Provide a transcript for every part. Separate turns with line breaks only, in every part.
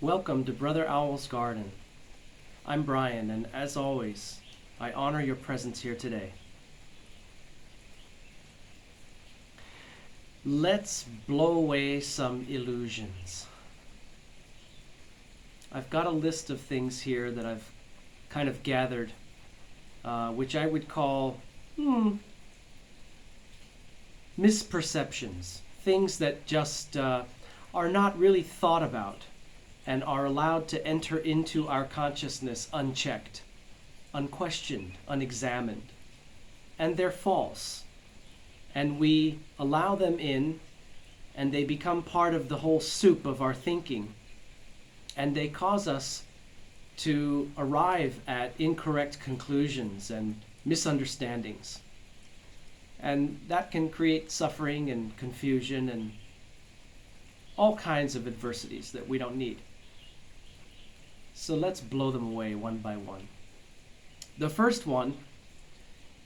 Welcome to Brother Owl's Garden. I'm Brian, and as always, I honor your presence here today. Let's blow away some illusions. I've got a list of things here that I've kind of gathered, which I would call misperceptions, things that just are not really thought about and are allowed to enter into our consciousness unchecked, unquestioned, unexamined. And they're false. And we allow them in, and they become part of the whole soup of our thinking. And they cause us to arrive at incorrect conclusions and misunderstandings. And that can create suffering and confusion and all kinds of adversities that we don't need. So let's blow them away one by one. The first one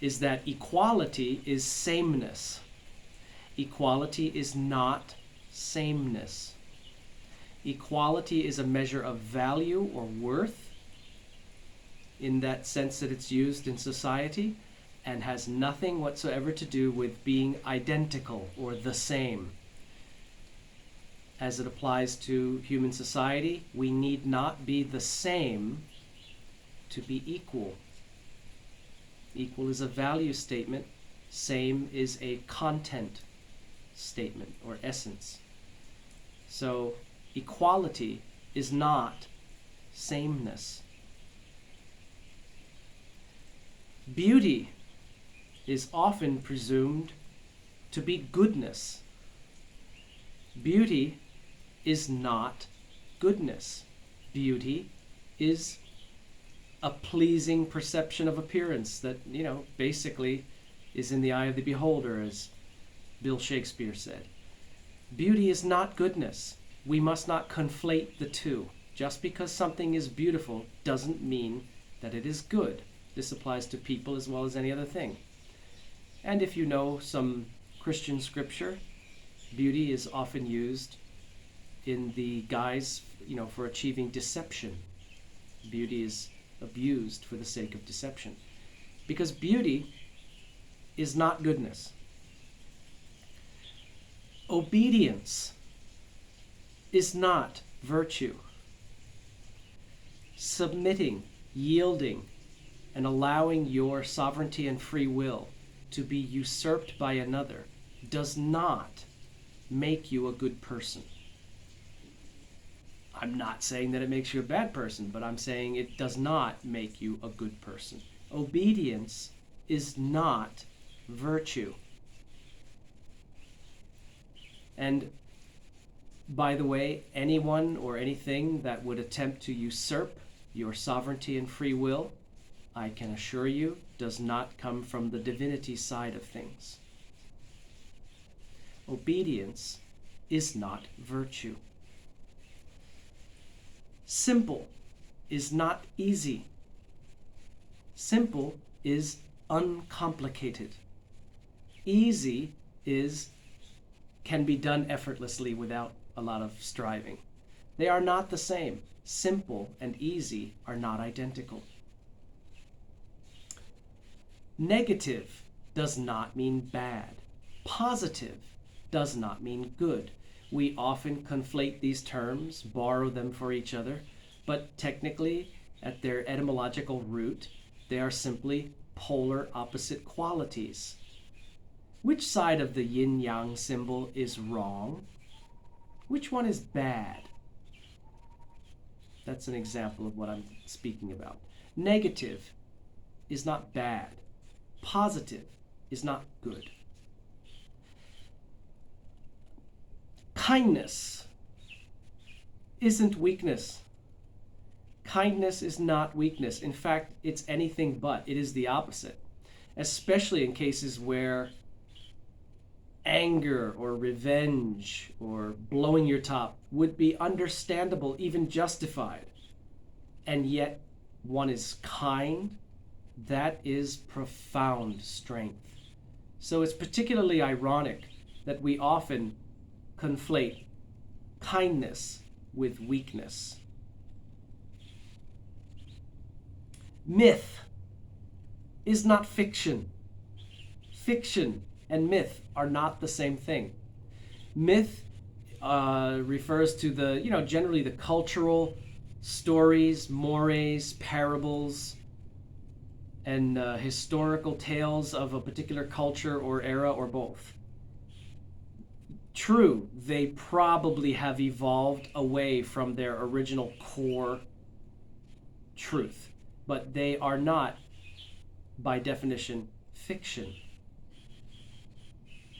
is that equality is sameness. Equality is not sameness. Equality is a measure of value or worth in that sense that it's used in society, and has nothing whatsoever to do with being identical or the same. As it applies to human society, we need not be the same to be equal. Equal is a value statement. Same is a content statement or essence. So equality is not sameness. Beauty is often presumed to be goodness. Beauty is not goodness. Beauty is a pleasing perception of appearance that, basically is in the eye of the beholder, as Bill Shakespeare said. Beauty is not goodness. We must not conflate the two. Just because something is beautiful doesn't mean that it is good. This applies to people as well as any other thing. And if you know some Christian scripture, beauty is often used in the guise, for achieving deception. Beauty is abused for the sake of deception. Because beauty is not goodness. Obedience is not virtue. Submitting, yielding, and allowing your sovereignty and free will to be usurped by another does not make you a good person. I'm not saying that it makes you a bad person, but I'm saying it does not make you a good person. Obedience is not virtue. And by the way, anyone or anything that would attempt to usurp your sovereignty and free will, I can assure you, does not come from the divinity side of things. Obedience is not virtue. Simple is not easy. Simple is uncomplicated. Easy can be done effortlessly without a lot of striving. They are not the same. Simple and easy are not identical. Negative does not mean bad. Positive does not mean good. We often conflate these terms, borrow them for each other, but technically, at their etymological root, they are simply polar opposite qualities. Which side of the yin-yang symbol is wrong? Which one is bad? That's an example of what I'm speaking about. Negative is not bad. Positive is not good. Kindness isn't weakness. Kindness is not weakness. In fact, it's anything but. It is the opposite, especially in cases where anger or revenge or blowing your top would be understandable, even justified, and yet one is kind. That is profound strength. So it's particularly ironic that we often conflate kindness with weakness. Myth is not fiction. Fiction and myth are not the same thing. Myth refers to the, generally the cultural stories, mores, parables, and historical tales of a particular culture or era or both. True, they probably have evolved away from their original core truth, but they are not, by definition, fiction.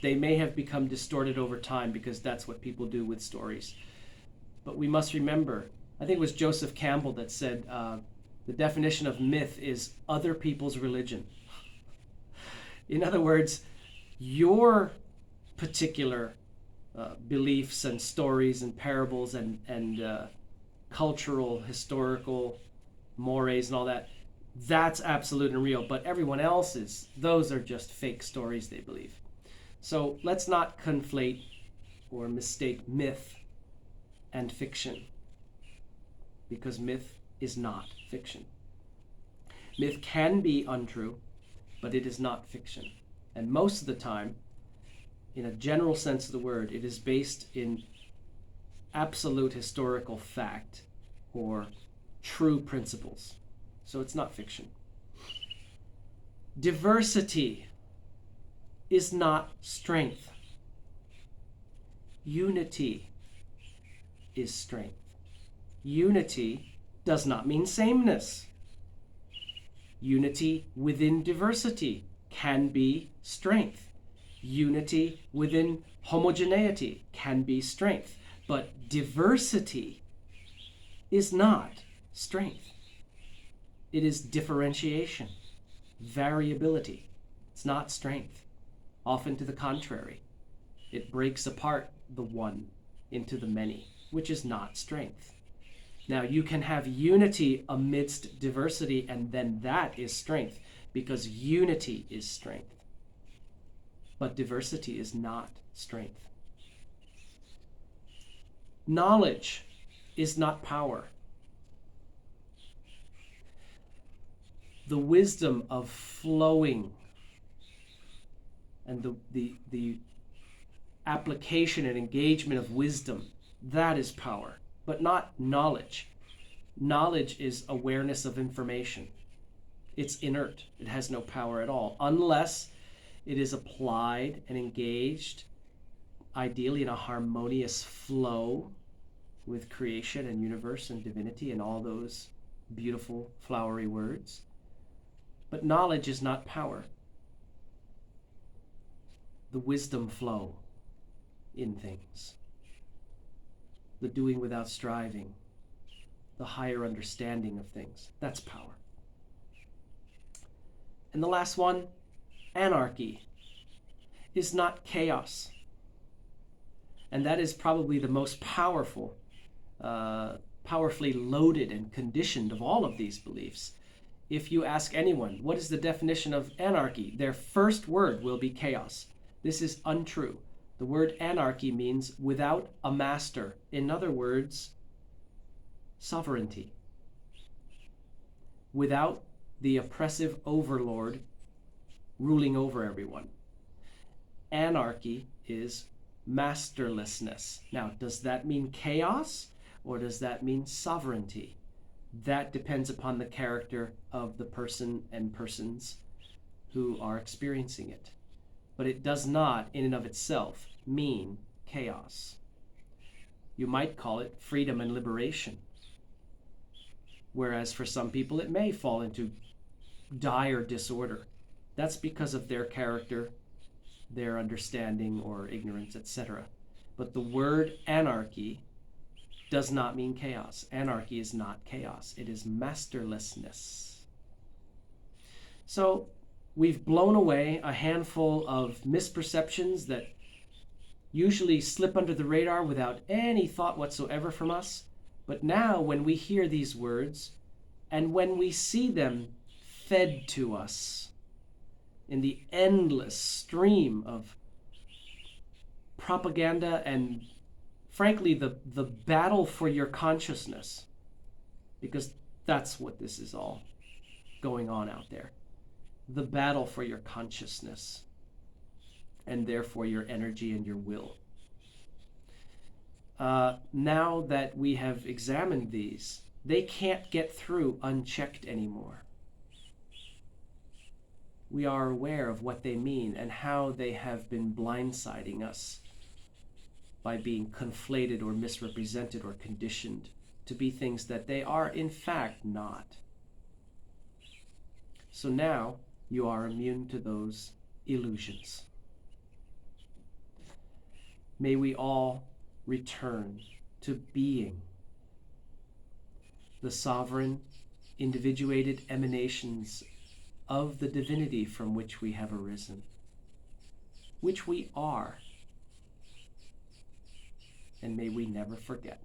They may have become distorted over time because that's what people do with stories. But we must remember, I think it was Joseph Campbell that said, the definition of myth is other people's religion. In other words, your particular beliefs and stories and parables and cultural, historical mores and all that, that's absolute and real. But everyone else's, those are just fake stories they believe. So let's not conflate or mistake myth and fiction, because myth is not fiction. Myth can be untrue, but it is not fiction. And most of the time, in a general sense of the word, it is based in absolute historical fact or true principles. So it's not fiction. Diversity is not strength. Unity is strength. Unity does not mean sameness. Unity within diversity can be strength. Unity within homogeneity can be strength. But diversity is not strength. It is differentiation, variability. It's not strength. Often to the contrary, it breaks apart the one into the many, which is not strength. Now, you can have unity amidst diversity, and then that is strength, because unity is strength. But diversity is not strength. Knowledge is not power. The wisdom of flowing and the application and engagement of wisdom, that is power, but not knowledge. Knowledge is awareness of information. It's inert. It has no power at all, unless it is applied and engaged, ideally in a harmonious flow with creation and universe and divinity and all those beautiful flowery words. But knowledge is not power. The wisdom flow in things, the doing without striving, the higher understanding of things, that's power. And the last one, anarchy, is not chaos. And that is probably the most powerful, powerfully loaded and conditioned of all of these beliefs. If you ask anyone, what is the definition of anarchy? Their first word will be chaos. This is untrue. The word anarchy means without a master. In other words, sovereignty. Without the oppressive overlord ruling over everyone. Anarchy is masterlessness. Now, does that mean chaos or does that mean sovereignty? That depends upon the character of the person and persons who are experiencing it. But it does not, in and of itself, mean chaos. You might call it freedom and liberation. Whereas for some people it may fall into dire disorder. That's because of their character, their understanding or ignorance, etc. But the word anarchy does not mean chaos. Anarchy is not chaos. It is masterlessness. So we've blown away a handful of misperceptions that usually slip under the radar without any thought whatsoever from us. But now when we hear these words and when we see them fed to us in the endless stream of propaganda and frankly the battle for your consciousness, because that's what this is all. going on out there. The battle for your consciousness, and therefore your energy and your will. Now that we have examined these, they can't get through unchecked anymore. We are aware of what they mean and how they have been blindsiding us by being conflated or misrepresented or conditioned to be things that they are in fact not. So now you are immune to those illusions. May we all return to being the sovereign, individuated emanations of the divinity from which we have arisen, which we are, and may we never forget.